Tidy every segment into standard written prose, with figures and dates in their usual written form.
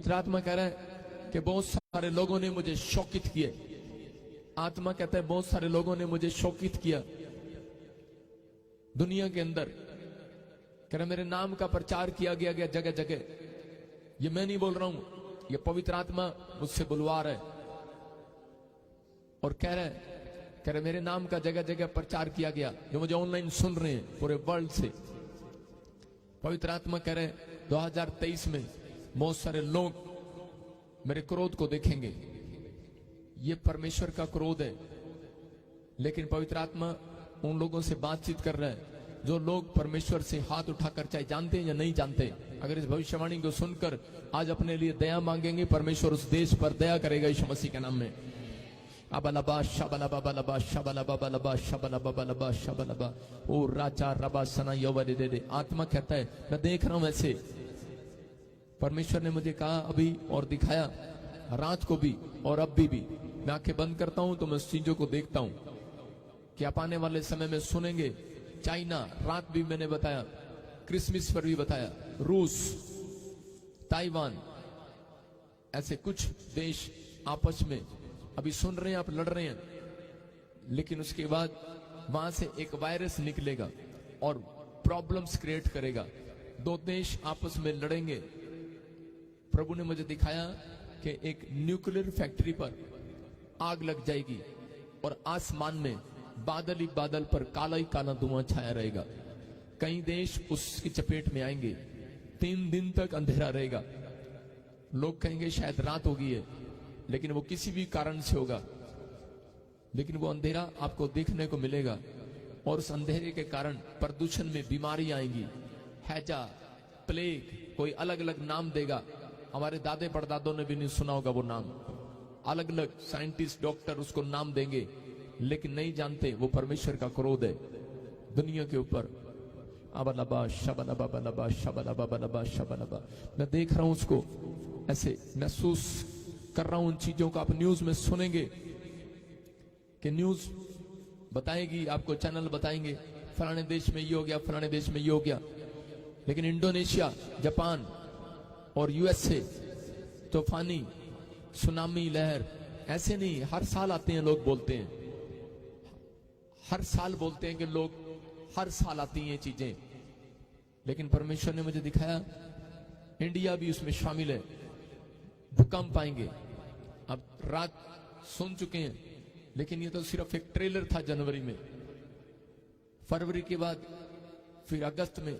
पवित्र आत्मा कह रहा है कि बहुत सारे लोगों ने मुझे शोकित किए। आत्मा कहता है बहुत सारे लोगों ने मुझे शोकित किया दुनिया के अंदर। कह रहा मेरे नाम का प्रचार किया गया जगह जगह। ये मैं नहीं बोल रहा हूं, ये पवित्र आत्मा मुझसे बुलवा रहा है और कह रहे मेरे नाम का जगह जगह प्रचार किया गया। जो मुझे ऑनलाइन सुन रहे हैं पूरे वर्ल्ड से, पवित्र आत्मा कह रहे 2023 में बहुत सारे लोग मेरे क्रोध को देखेंगे। ये परमेश्वर का क्रोध है, लेकिन पवित्र आत्मा उन लोगों से बातचीत कर रहा है जो लोग परमेश्वर से हाथ उठाकर, चाहे जानते हैं या नहीं जानते, अगर इस भविष्यवाणी को सुनकर आज अपने लिए दया मांगेंगे, परमेश्वर उस देश पर दया करेगा यीशु मसीह के नाम में। अबलबा शबलबा बलबा शबलबा बलबा शबलबा बलबा शबलबा ओ राजा रबा सना यौवरे दे। आत्मा कहता है मैं देख रहा हूं ऐसे। परमेश्वर ने मुझे कहा अभी और दिखाया, रात को भी और अब भी मैं आंखें बंद करता हूं तो मैं उस चीजों को देखता हूं कि आप आने वाले समय में सुनेंगे। चाइना, रात भी मैंने बताया, क्रिसमस पर भी बताया, रूस, ताइवान, ऐसे कुछ देश आपस में अभी सुन रहे हैं, आप लड़ रहे हैं, लेकिन उसके बाद वहां से एक वायरस निकलेगा और प्रॉब्लम्स क्रिएट करेगा। दो देश आपस में लड़ेंगे। प्रभु ने मुझे दिखाया कि एक न्यूक्लियर फैक्ट्री पर आग लग जाएगी और आसमान में बादल ही बादल पर काला ही काला धुआं छाया रहेगा। कई देश उसकी चपेट में आएंगे। 3 दिन तक अंधेरा रहेगा। लोग कहेंगे शायद रात हो गई है, लेकिन वो किसी भी कारण से होगा, लेकिन वो अंधेरा आपको देखने को मिलेगा। और उस अंधेरे के कारण प्रदूषण में बीमारी आएंगी, हैजा, प्लेग, कोई अलग अलग नाम देगा। हमारे दादे परदादों ने भी नहीं सुना होगा वो नाम। अलग अलग साइंटिस्ट, डॉक्टर उसको नाम देंगे, लेकिन नहीं जानते वो परमेश्वर का क्रोध है दुनिया के ऊपर। अबलबा शबलबा बलबा शबलबा बलबा शबलबा। मैं देख रहा हूं उसको, ऐसे महसूस कर रहा हूं उन चीजों को। आप न्यूज में सुनेंगे कि न्यूज बताएगी, आपको चैनल बताएंगे फलाने देश में ये हो गया, फलाने देश में ये हो गया। लेकिन इंडोनेशिया, जापान और यूएसए तूफानी सुनामी लहर ऐसे नहीं, हर साल आते हैं। लोग बोलते हैं, हर साल बोलते हैं कि लोग हर साल आती हैं चीजें, लेकिन परमेश्वर ने मुझे दिखाया इंडिया भी उसमें शामिल है। भूकंप आएंगे। अब रात सुन चुके हैं, लेकिन ये तो सिर्फ एक ट्रेलर था। जनवरी में, फरवरी के बाद फिर अगस्त में,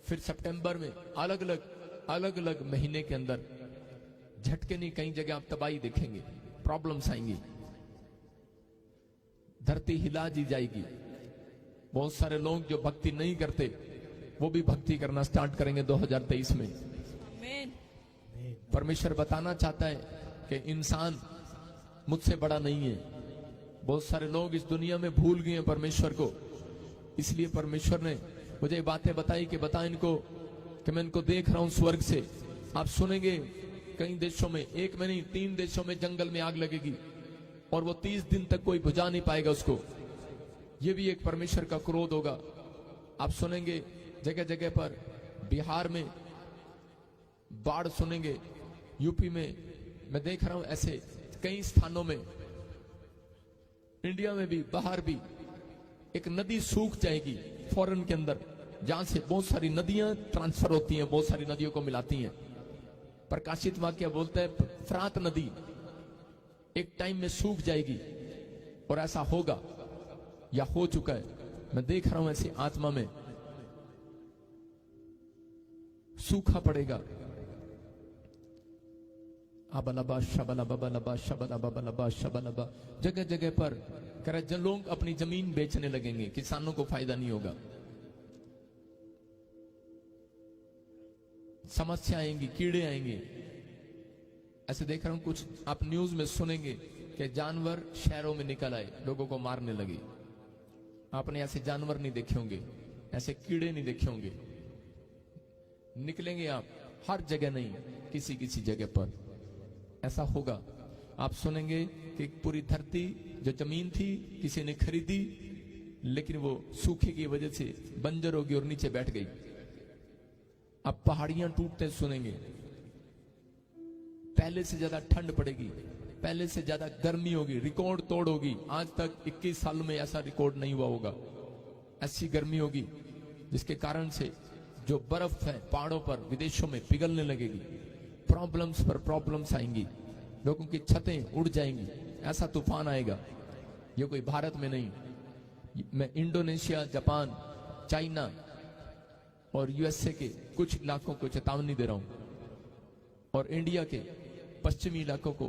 फिर सितंबर में, अलग अलग महीने के अंदर झटके नहीं, कई जगह आप तबाही देखेंगे, प्रॉब्लम्स आएंगी, धरती हिला दी जाएगी। बहुत सारे लोग जो भक्ति नहीं करते वो भी भक्ति करना स्टार्ट करेंगे 2023 में। परमेश्वर बताना चाहता है कि इंसान मुझसे बड़ा नहीं है। बहुत सारे लोग इस दुनिया में भूल गए हैं परमेश्वर को, इसलिए परमेश्वर ने मुझे बातें बताई कि बता इनको कि मैं इनको देख रहा हूं स्वर्ग से। आप सुनेंगे कई देशों में, एक में नहीं 3 देशों में जंगल में आग लगेगी और वो 30 दिन तक कोई बुझा नहीं पाएगा उसको। ये भी एक परमेश्वर का क्रोध होगा। आप सुनेंगे जगह जगह पर, बिहार में बाढ़ सुनेंगे, यूपी में, मैं देख रहा हूं ऐसे कई स्थानों में, इंडिया में भी, बाहर भी। एक नदी सूख जाएगी फॉरेन के अंदर, जहां से बहुत सारी नदियां ट्रांसफर होती हैं, बहुत सारी नदियों को मिलाती हैं। प्रकाशित वाक्य बोलता है फरात नदी एक टाइम में सूख जाएगी, और ऐसा होगा या हो चुका है। मैं देख रहा हूं ऐसे आत्मा में सूखा पड़ेगा। अबलबा शबलबा बलबा शबलबा बलबा शबलबा। जगह जगह पर कह रहे लोग अपनी जमीन बेचने लगेंगे, किसानों को फायदा नहीं होगा। समस्या आएंगी, कीड़े आएंगे। ऐसे देख रहा हूं कुछ आप न्यूज में सुनेंगे कि जानवर शहरों में निकल आए, लोगों को मारने लगे। आपने ऐसे जानवर नहीं देखे होंगे, ऐसे कीड़े नहीं देखे होंगे। निकलेंगे आप हर जगह, नहीं किसी किसी जगह पर ऐसा होगा। आप सुनेंगे कि पूरी धरती जो जमीन थी किसी ने खरीदी, लेकिन वो सूखे की वजह से बंजर होगी और नीचे बैठ गई। अब पहाड़ियां टूटते सुनेंगे, पहले से ज्यादा ठंड पड़ेगी, पहले से ज्यादा गर्मी होगी, रिकॉर्ड तोड़ होगी। आज तक 21 साल में ऐसा रिकॉर्ड नहीं हुआ होगा। ऐसी गर्मी होगी जिसके कारण से जो बर्फ है पहाड़ों पर, विदेशों में पिघलने लगेगी। प्रॉब्लम्स पर प्रॉब्लम्स आएंगी, लोगों की छतें उड़ जाएंगी। ऐसा तूफान आएगा, ये कोई भारत में नहीं। मैं इंडोनेशिया, जापान, चाइना और यूएसए के कुछ इलाकों को चेतावनी दे रहा हूं, और इंडिया के पश्चिमी इलाकों को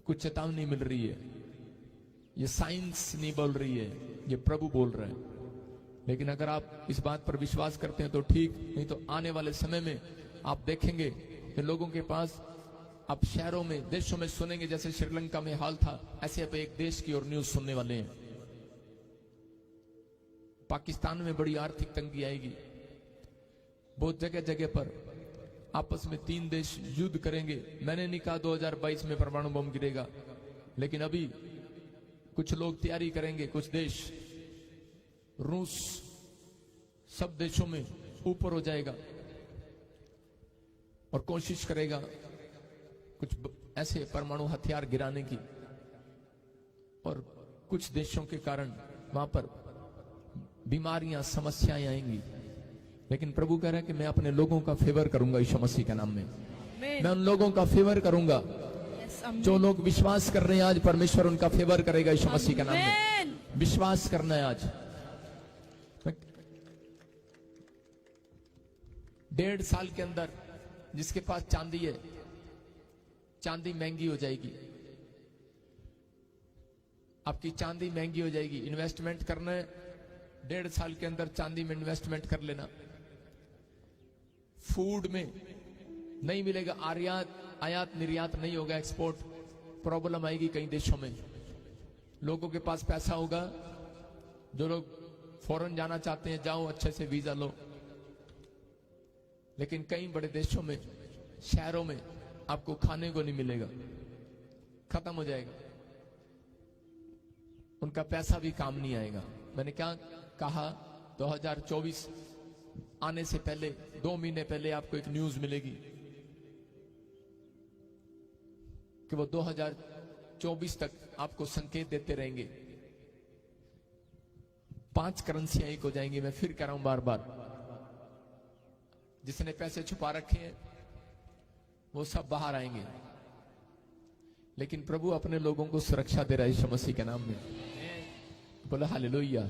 कुछ चेतावनी मिल रही है। ये साइंस नहीं बोल रही है, ये प्रभु बोल रहे हैं। लेकिन अगर आप इस बात पर विश्वास करते हैं तो ठीक, नहीं तो आने वाले समय में आप देखेंगे कि लोगों के पास, आप शहरों में, देशों में सुनेंगे जैसे श्रीलंका में हाल था, ऐसे अब एक देश की और न्यूज सुनने वाले हैं। पाकिस्तान में बड़ी आर्थिक तंगी आएगी। बहुत जगह जगह पर आपस में 3 देश युद्ध करेंगे। मैंने नहीं कहा 2022 में परमाणु बम गिरेगा, लेकिन अभी कुछ लोग तैयारी करेंगे। कुछ देश, रूस, सब देशों में ऊपर हो जाएगा और कोशिश करेगा कुछ ऐसे परमाणु हथियार गिराने की, और कुछ देशों के कारण वहां पर बीमारियां, समस्याएं आएंगी। लेकिन प्रभु कह रहा है कि मैं अपने लोगों का फेवर करूंगा यीशु मसीह के नाम में। मैं उन लोगों का फेवर करूंगा जो लोग विश्वास कर रहे हैं। आज परमेश्वर उनका फेवर करेगा यीशु मसीह के नाम में। विश्वास करना है आज। 1.5 साल के अंदर जिसके पास चांदी है, चांदी महंगी हो जाएगी। आपकी चांदी महंगी हो जाएगी। इन्वेस्टमेंट करना है, 1.5 साल के अंदर चांदी में इन्वेस्टमेंट कर लेना। फूड में नहीं मिलेगा, आयात निर्यात नहीं होगा, एक्सपोर्ट प्रॉब्लम आएगी कई देशों में। लोगों के पास पैसा होगा, जो लोग फॉरेन जाना चाहते हैं, जाओ, अच्छे से वीजा लो। लेकिन कई बड़े देशों में, शहरों में आपको खाने को नहीं मिलेगा, खत्म हो जाएगा। उनका पैसा भी काम नहीं आएगा। मैंने क्या कहा, 2024 आने से पहले 2 महीने पहले आपको एक न्यूज मिलेगी कि वो 2024 तक आपको संकेत देते रहेंगे। 5 करेंसियां एक हो जाएंगी। मैं फिर कह रहा हूं बार बार, जिसने पैसे छुपा रखे हैं वो सब बाहर आएंगे। लेकिन प्रभु अपने लोगों को सुरक्षा दे रहा है यीशु मसीह के नाम में। बोला हालेलुया।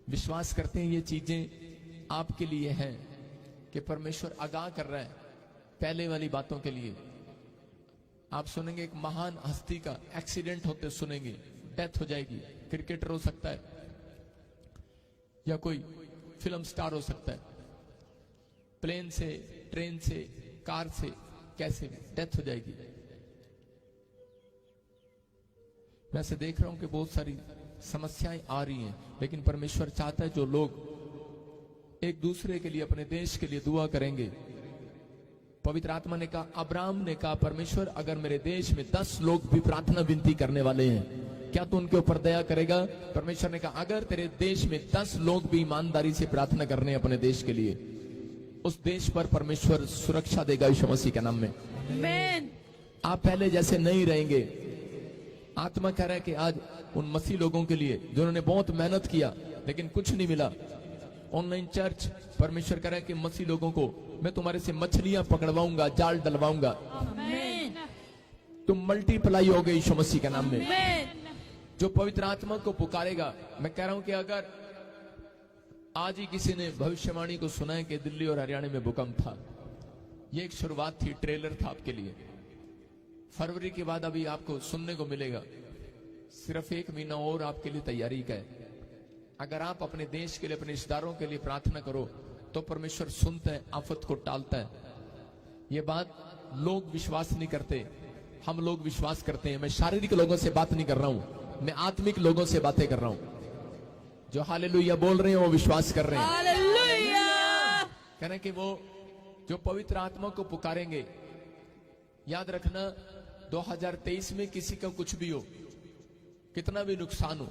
विश्वास करते हैं ये चीजें आपके लिए हैं कि परमेश्वर आगाह कर रहा है पहले वाली बातों के लिए। आप सुनेंगे एक महान हस्ती का एक्सीडेंट होते सुनेंगे, डेथ हो जाएगी। क्रिकेटर हो सकता है या कोई फिल्म स्टार हो सकता है। प्लेन से, ट्रेन से, कार से, कैसे भी डेथ हो जाएगी। मैं से देख रहा हूं कि बहुत सारी समस्याएं आ रही हैं, लेकिन परमेश्वर चाहता है जो लोग एक दूसरे के लिए, अपने देश के लिए दुआ करेंगे। पवित्र आत्मा ने कहा, अब्राहम ने कहा, परमेश्वर अगर मेरे देश में 10 लोग भी प्रार्थना विनती करने वाले हैं, क्या तू उनके ऊपर दया करेगा? परमेश्वर ने कहा, अगर तेरे देश में 10 लोग भी ईमानदारी से प्रार्थना करने अपने देश के लिए, उस देश पर परमेश्वर सुरक्षा देगा यीशु मसीह के नाम में। आमीन। आप पहले जैसे नहीं रहेंगे। आत्मा कह रहा है कि आज उन मसीह लोगों के लिए जिन्होंने बहुत मेहनत किया लेकिन कुछ नहीं मिला, ऑनलाइन चर्च, परमेश्वर कह रहा है कि मसीह लोगों को मैं तुम्हारे से मछलियां पकड़वाऊंगा, जाल डलवाऊंगा। आमीन। तुम मल्टीप्लाई हो गए यीशु मसीह के नाम में। आमीन। जो पवित्र आत्मा को पुकारेगा, मैं कह रहा हूं कि अगर आज ही किसी ने भविष्यवाणी को सुना है कि दिल्ली और हरियाणा में भूकंप था, ये एक शुरुआत थी, ट्रेलर था आपके लिए। फरवरी के बाद अभी आपको सुनने को मिलेगा। सिर्फ 1 महीना और आपके लिए तैयारी का है। अगर आप अपने देश के लिए, अपने रिश्तेदारों के लिए प्रार्थना करो तो परमेश्वर सुनता है, आफत को टालता है। ये बात लोग विश्वास नहीं करते, हम लोग विश्वास करते हैं। मैं शारीरिक लोगों से बात नहीं कर रहा हूं, मैं आत्मिक लोगों से बातें कर रहा हूं। जो हालेलुया बोल रहे हैं वो विश्वास कर रहे हैं। हालेलुया। कह रहे हैं कि वो जो पवित्र आत्मा को पुकारेंगे, याद रखना 2023 में किसी का कुछ भी हो, कितना भी नुकसान हो,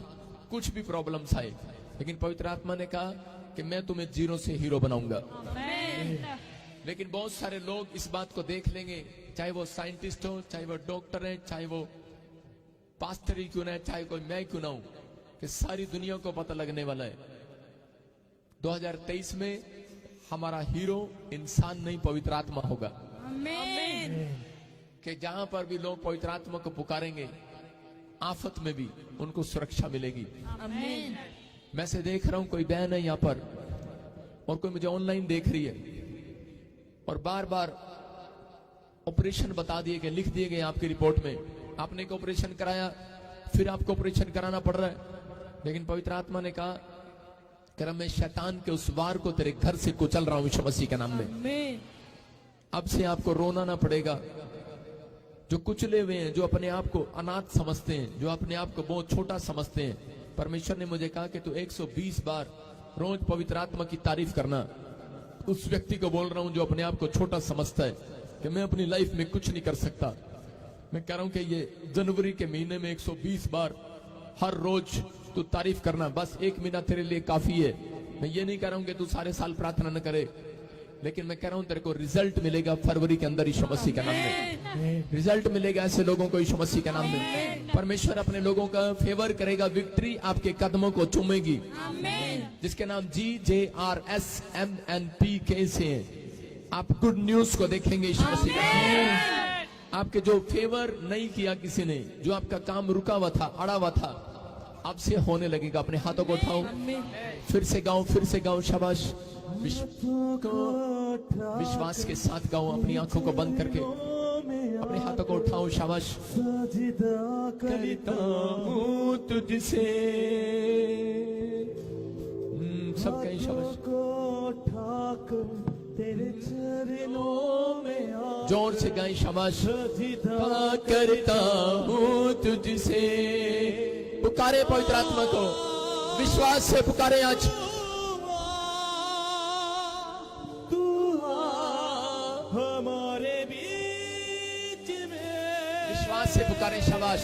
कुछ भी प्रॉब्लम्स आए, लेकिन पवित्र आत्मा ने कहा कि मैं तुम्हें जीरो से हीरो बनाऊंगा। लेकिन बहुत सारे लोग इस बात को देख लेंगे, चाहे वो साइंटिस्ट हो, चाहे वो डॉक्टर है, चाहे वो पास्टर ही क्यों ना है, चाहे कोई मैं क्यों ना हूं, कि सारी दुनिया को पता लगने वाला है 2023 में हमारा हीरो इंसान नहीं पवित्र आत्मा होगा। आमीन। कि जहां पर भी लोग पवित्र आत्मा को पुकारेंगे, आफत में भी उनको सुरक्षा मिलेगी। आमीन। मैं से देख रहा हूं कोई बहन है यहां पर और कोई मुझे ऑनलाइन देख रही है और बार बार ऑपरेशन बता दिए गए, लिख दिए गए आपकी रिपोर्ट में, आपने एक ऑपरेशन कराया, फिर आपको ऑपरेशन कराना पड़ रहा है। लेकिन पवित्र आत्मा ने कहा कि मैं शैतान के उस वार को तेरे घर से कुचल रहा हूं यीशु मसीह के नाम में। आमीन। अब से आपको रोना ना पड़ेगा। जो कुचले हुए हैं, जो अपने आप को अनाथ समझते हैं, जो अपने आप को बहुत छोटा समझते हैं, परमेश्वर ने मुझे कहा कि तू 120 बार रोज पवित्र आत्मा की तारीफ करना। उस व्यक्ति को बोल रहा हूं जो अपने आप को छोटा समझता है कि मैं अपनी लाइफ में कुछ नहीं कर सकता। मैं कह रहा हूं कि ये जनवरी के महीने में 120 बार हर रोज तू तारीफ करना। बस 1 महीना तेरे लिए काफी है। मैं ये नहीं कह रहा हूं कि तू सारे साल प्रार्थना न करे, लेकिन मैं कह रहा हूं तेरे को रिजल्ट मिलेगा फरवरी के अंदर यीशु मसीह के नाम में। रिजल्ट मिलेगा ऐसे लोगों को यीशु मसीह के नाम में। परमेश्वर अपने लोगों का फेवर करेगा, विक्ट्री आपके कदमों को चूमेगी। जिसके नाम GJRSMNPK से हैं, आप गुड न्यूज को देखेंगे यीशु मसीह के नाम में। आपके जो फेवर नहीं किया किसी ने, जो आपका काम रुका हुआ था, अड़ा हुआ था, अब से होने लगेगा। अपने हाथों को उठाओ, फिर से गाओ, फिर से गाओ। शाबाश। विश्वास के साथ गाओ, अपनी आंखों को बंद करके अपने हाथों को उठाओ। शाबाश। करता हूं तुझसे, सब कहीं शाबाश। तेरे चरणों में जोर से गाएं शाबाश। करता हूं तुझसे, पुकारे पवित्र आत्मा को, विश्वास से पुकारे आज। हमारे बीच में, विश्वास से पुकारे शाबाश।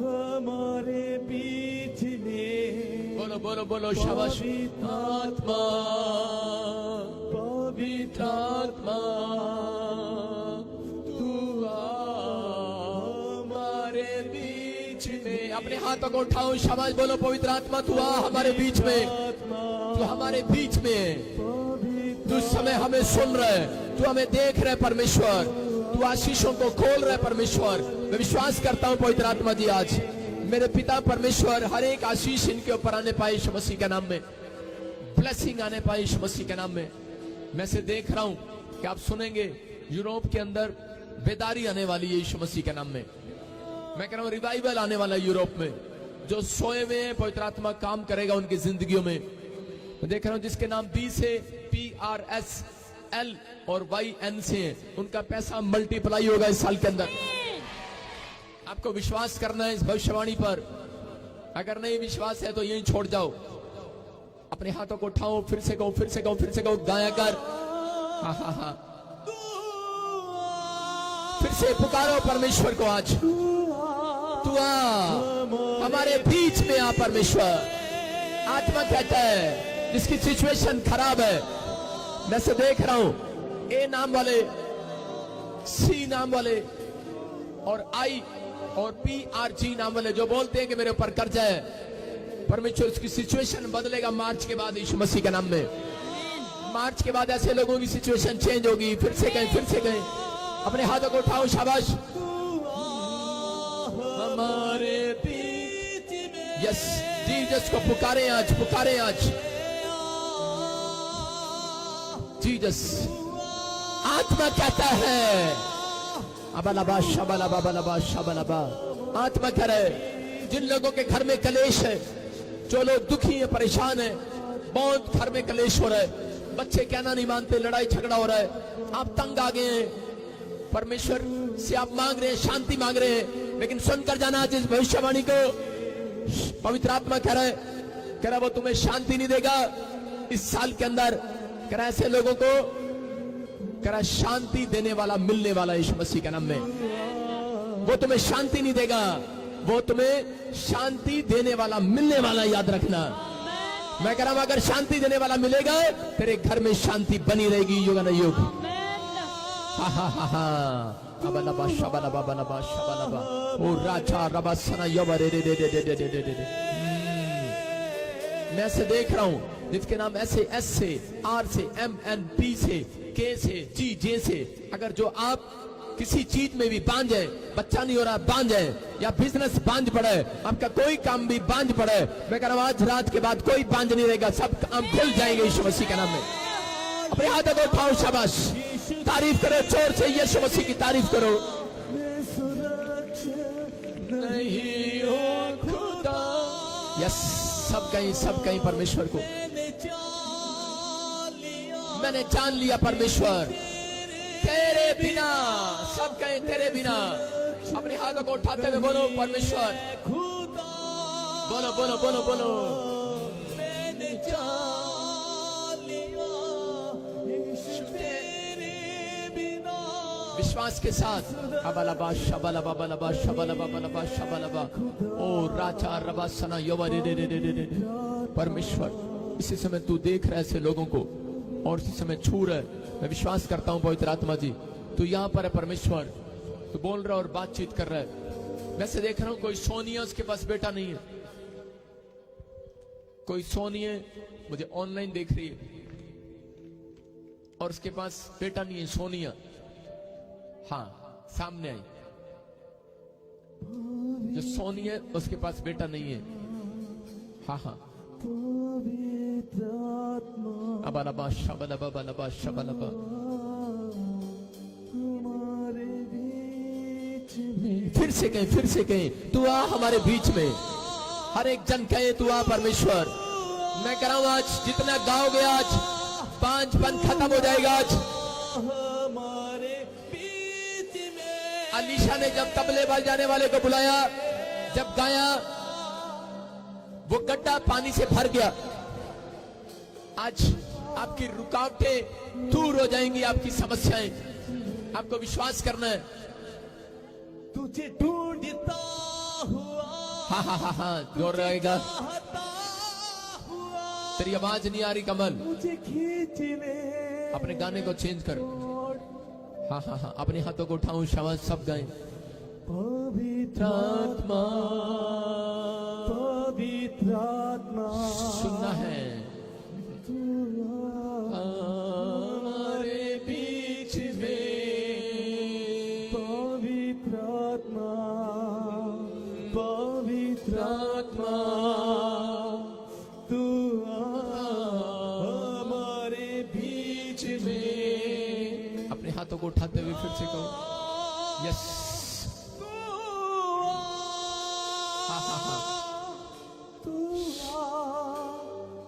हमारे बीच में, बोलो बोलो बोलो शाबाश। आत्मा, पवित्र आत्मा, तू हमारे बीच में। अपने हाथों को उठाओ, शाबाश। बोलो पवित्र आत्मा तू आ हमारे बीच में, तू हमारे बीच में। तू इस समय हमें सुन रहा है, तू हमें देख रहा है परमेश्वर, तू आशीषों को खोल रहा है परमेश्वर। मैं विश्वास करता हूं पवित्र आत्मा जी, आज मेरे पिता परमेश्वर हर एक आशीष इनके ऊपर आने पाए यीशु मसीह के नाम में, ब्लेसिंग आने पाए यीशु मसीह के नाम में। मैं से देख रहा हूं कि आप सुनेंगे यूरोप के अंदर बेदारी आने वाली है यीशु मसीह के नाम में। मैं कह रहा हूं रिवाइवल आने वाला है यूरोप में। जो सोए हुए हैं पवित्र आत्मा काम करेगा उनकी जिंदगियों में। मैं देख रहा हूं जिसके नाम B से PRSL और YN से है, उनका पैसा मल्टीप्लाई होगा इस साल के अंदर। आपको विश्वास करना है इस भविष्यवाणी पर। अगर नहीं विश्वास है तो यहीं छोड़ जाओ। अपने हाथों को उठाओ, फिर से गाओ, फिर से गाओ, फिर से गाओ, गाया कर। हाँ हाँ हाँ, फिर से पुकारो परमेश्वर को आज। तू आ हमारे बीच में, आ परमेश्वर। आत्मा कहता है जिसकी सिचुएशन खराब है, मैं से देख रहा हूं A नाम वाले, C नाम वाले और I और PRG नाम वाले जो बोलते हैं कि मेरे ऊपर कर्जा है, परमेश्वर उसकी सिचुएशन बदलेगा मार्च के बाद यीशु मसीह के नाम में। मार्च के बाद ऐसे लोगों की सिचुएशन चेंज होगी। फिर से गए, फिर से गए। अपने हाथों को उठाओ, शाबाश। हमारे बीच में, यस जीसस को पुकारे आज, पुकारे आज जीसस। आत्मा कहता है अबलबा शबलबा बलबा शबलबा। आत्मा कह रहे जिन लोगों के घर में कलेश है, जो लोग दुखी है, परेशान है, बहुत घर में कलेश हो रहा है, बच्चे कहना नहीं मानते, लड़ाई झगड़ा हो रहा है, आप तंग आ गए हैं, परमेश्वर से आप मांग रहे हैं, शांति मांग रहे हैं, लेकिन सुनकर जाना आज इस भविष्यवाणी को। पवित्र आत्मा कह रहा वो तुम्हें शांति नहीं देगा इस साल के अंदर। कह रहा ऐसे लोगों को कह रहा शांति देने वाला मिलने वाला यीशु मसीह के नाम में। वो तुम्हें शांति नहीं देगा, वो तुम्हें शांति देने वाला, मिलने वाला याद रखना। मैं कह रहा हूं अगर शांति देने वाला मिलेगा तेरे घर में शांति बनी रहेगी युग न युग। हा हा हा हा अबलबा शबलबा बलबा शबलबा ओ राजा रबसना यबरे रे रे रे रे रे रे रे। मैं ऐसे देख रहा हूं जिसके नाम ऐसे एस से, आर से, एम एन पी से, के से, जी जे से, अगर जो आप किसी चीज में भी बांझ है, बच्चा नहीं हो रहा बांझ है, या बिजनेस बांझ पड़े, आपका कोई काम भी बांझ पड़े, मैं कह रहा हूं आज रात के बाद कोई बांझ नहीं रहेगा, सब काम खुल जाएंगे यीशु मसीह के नाम में। अपने हाथों को उठाओ, शाबाश, तारीफ करो जोर से, यीशु मसीह की तारीफ करो। नहीं हो खुदा, यस, सब कहीं परमेश्वर को मैंने जान लिया, परमेश्वर तेरे बिना, सब कहें तेरे बिना। अपने हाथों को उठाते हुए बोलो परमेश्वर, बोलो बोलो बोलो बोलो, मैंने जान लिया तेरे बिना। विश्वास के साथ अबलबा शबलबा बलबा शबलबा बलबा शबलबा ओ राजा रबासना यवरे रे रे रे रे रे। परमेश्वर इसी समय तू देख रहा है ऐसे लोगों को और इसी समय छू रहा है। मैं विश्वास करता हूं पवित्र आत्मा जी तू यहां पर है परमेश्वर, तू बोल रहा है और बातचीत कर रहा है। मैं से देख रहा हूं कोई सोनिया, उसके पास बेटा नहीं है, कोई सोनिया मुझे ऑनलाइन देख रही है और उसके पास बेटा नहीं है, सोनिया, हाँ सामने आई, जो सोनिया उसके पास बेटा नहीं है, हाँ हाँ अबलबा शबलबा बलबा शबलबा। फिर से कहें तू आ हमारे बीच में, हर एक जन कहे तू आ परमेश्वर। मैं कह रहा हूं आज जितना गाओगे आज बांझपन खत्म हो जाएगा। आज हमारे बीच में अलीशा ने जब तबले बजाने वाले को बुलाया, जब गाया, वो गड्ढा पानी से भर गया। आज आपकी रुकावटें दूर हो जाएंगी, आपकी समस्याएं, आपको विश्वास करना है। तुझे ढूंढता हुआ, हाँ हाँ हाँ हाँ जोर रहेगा, चाहता हुआ, तेरी आवाज नहीं आ रही कमल, मुझे खींचने अपने गाने को चेंज कर। हाँ हाँ हाँ अपने हाथों को उठाऊं, शाबाश, सब गाएं। पवित्र आत्मा पवित्र आत्मा सुनना है हमारे बीच में, पवित्र आत्मा पवित्र आत्मा तू हमारे बीच में। अपने हाथों को उठाते हुए फिर से कहो यस। हाँ हाँ हाँ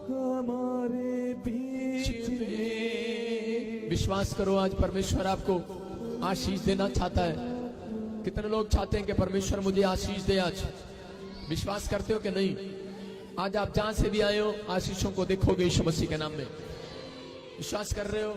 हमारे बीच में। विश्वास करो आज परमेश्वर आपको आशीष देना चाहता है। कितने लोग चाहते हैं कि परमेश्वर मुझे आशीष दे? आज विश्वास करते हो कि नहीं? आज आप जहां से भी आए हो आशीषों को देखोगे यीशु मसीह के नाम में। विश्वास कर रहे हो?